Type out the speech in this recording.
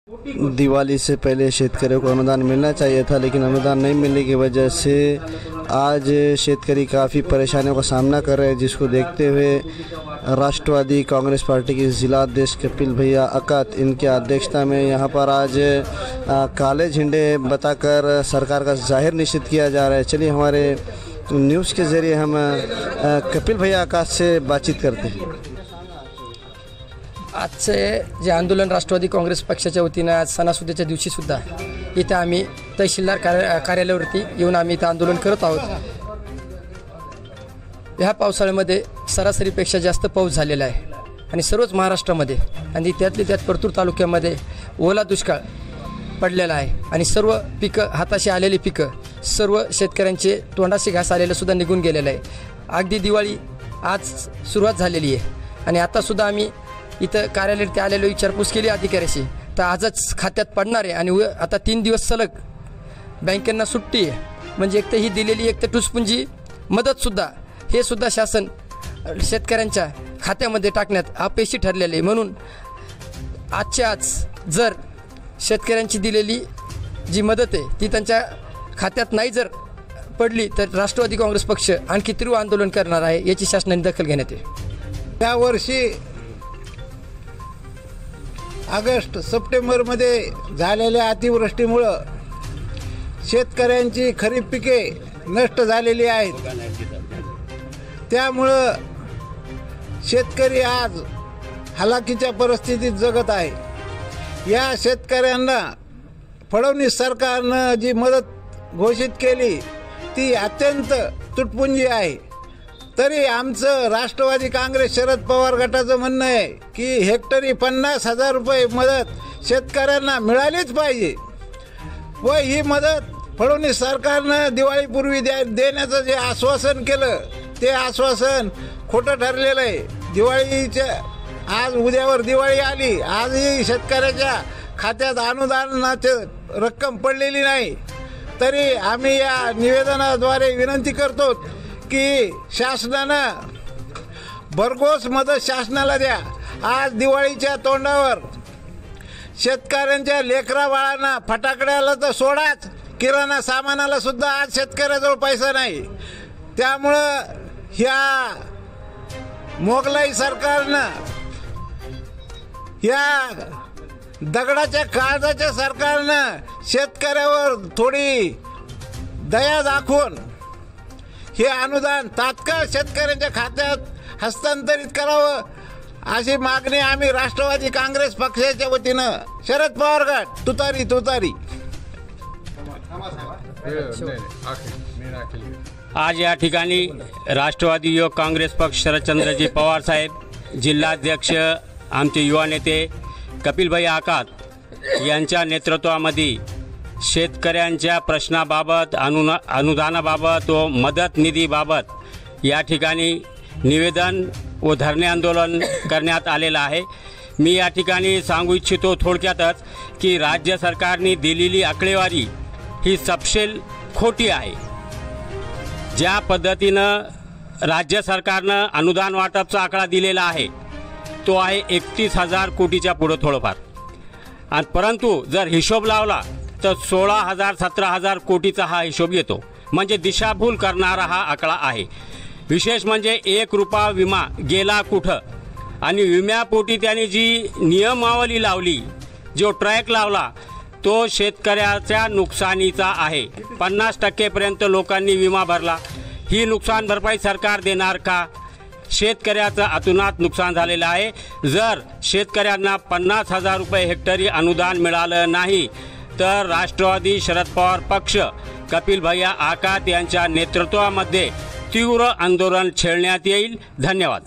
दिवाली से पहले शेतकरियों को अनुदान मिलना चाहिए था, लेकिन अनुदान नहीं मिलने की वजह से आज शेतकरी काफ़ी परेशानियों का सामना कर रहे हैं, जिसको देखते हुए राष्ट्रवादी कांग्रेस पार्टी के जिला अध्यक्ष कपिल भैया अकात इनके अध्यक्षता में यहाँ पर आज काले झंडे बताकर सरकार का जाहिर निषेध किया जा रहा है। चलिए हमारे न्यूज़ के ज़रिए हम कपिल भैया अकात से बातचीत करते हैं। आजचे जे आंदोलन राष्ट्रवादी काँग्रेस पक्षाच्या वतीनं आज सणासुदीच्या दिवशीसुद्धा इथं आम्ही तहसीलदार कार्यालयावरती येऊन आम्ही इथं आंदोलन करत आहोत। ह्या पावसाळ्यामध्ये सरासरीपेक्षा जास्त पाऊस झालेला आहे आणि सर्वच महाराष्ट्रामध्ये आणि त्यातल्या त्यात परतूर तालुक्यामध्ये ओला दुष्काळ पडलेला आहे आणि सर्व पिकं हाताशी आलेली पिकं सर्व शेतकऱ्यांचे तोंडाशी घास आलेलं सुद्धा निघून गेलेलं आहे। अगदी दिवाळी आज सुरुवात झालेली आहे आणि आतासुद्धा आम्ही इथं कार्यालयात आलेलो विचारपूस केली अधिकाऱ्याशी, तर आजच खात्यात पडणार आहे आणि आता 3 दिवस सलग बँकेंना सुट्टी आहे। म्हणजे एक तर ही दिलेली एक तर टुसपुंजी मदतसुद्धा हे सुद्धा शासन शेतकऱ्यांच्या खात्यामध्ये टाकण्यात अपयशी ठरलेले आहे। म्हणून आजच्या आज जर शेतकऱ्यांची दिलेली जी मदत आहे ती त्यांच्या खात्यात नाही जर पडली तर राष्ट्रवादी काँग्रेस पक्ष आणखी तीव्र आंदोलन करणार आहे, याची शासनाने दखल घेण्यात येईल। यावर्षी ऑगस्ट सप्टेंबरमध्ये झालेल्या अतिवृष्टीमुळं शेतकऱ्यांची खरीप पिके नष्ट झालेली आहेत। त्यामुळं शेतकरी आज हलाखीच्या परिस्थितीत जगत आहे। या शेतकऱ्यांना फडणवीस सरकारनं जी मदत घोषित केली ती अत्यंत तुटपुंजी आहे। तरी आमचं राष्ट्रवादी काँग्रेस शरद पवार गटाचं म्हणणं आहे की हेक्टरी 50,000 रुपये मदत शेतकऱ्यांना मिळालीच पाहिजे व ही मदत फडणवीस सरकारनं दिवाळीपूर्वी देण्याचं जे आश्वासन केलं ते आश्वासन खोटं ठरलेलं आहे। दिवाळीच्या आज उद्यावर दिवाळी आली, आजही शेतकऱ्याच्या खात्यात अनुदानाची रक्कम पडलेली नाही। तरी आम्ही या निवेदनाद्वारे विनंती करतो की शासनानं भरघोस मदत शासनाला द्या। आज दिवाळीच्या तोंडावर शेतकऱ्यांच्या लेकरा बाळांना फटाकड्याला तर सोडाच, किराणा सामानाला सुद्धा आज शेतकऱ्याजवळ पैसा नाही। त्यामुळं ह्या मोगलाई सरकारनं या दगडाच्या काळजाच्या सरकारनं शेतकऱ्यावर थोडी दया दाखवून हे अनुदान तात्काळ शेतकऱ्यांच्या खात्यात हस्तांतरित करावं अशी मागणी आम्ही राष्ट्रवादी काँग्रेस पक्षाच्या वतीनं शरद पवार गट तुतारी तुतारी। आज या ठिकाणी राष्ट्रवादी युवक काँग्रेस पक्ष शरदचंद्रजी पवार साहेब, जिल्हाध्यक्ष आमचे युवा नेते कपिलभाई आकात यांच्या नेतृत्वामध्ये शेतकऱ्यांच्या प्रश्नाबाबत अनुदानाबाबत व मदत निधीबाबत या ठिकाणी निवेदन व धरणे आंदोलन करण्यात आलेलं आहे। मी या ठिकाणी सांगू इच्छितो थोडक्यातच की राज्य सरकारने दिलेली आकडेवारी ही सपशेल खोटी आहे। ज्या पद्धतीनं राज्य सरकारनं अनुदान वाटपचा आकडा दिलेला आहे तो आहे 31,000 कोटीच्या पुढं थोडंफार, आणि परंतु जर हिशोब लावला तर 16,000 17,000 कोटीचा हा हिशोब येतो। म्हणजे दिशाभूल करणारा हा आकडा आहे। विशेष म्हणजे 1 रुपया विमा गेला कुठं, आणि विम्यापोटी त्यांनी जी नियमावली लावली, जो ट्रॅक लावला तो शेतकऱ्याच्या नुकसानीचा आहे। 50% लोकांनी विमा भरला, ही नुकसान भरपाई सरकार देणार का? शेतकऱ्याचं अतोनात नुकसान झालेलं आहे। जर शेतकऱ्यांना 50,000 रुपये हेक्टरी अनुदान मिळालं नाही तर राष्ट्रवादी शरद पवार पक्ष कपिल भैया आकात यांच्या नेतृत्वामध्ये तीव्र आंदोलन छेडण्यात येईल। धन्यवाद।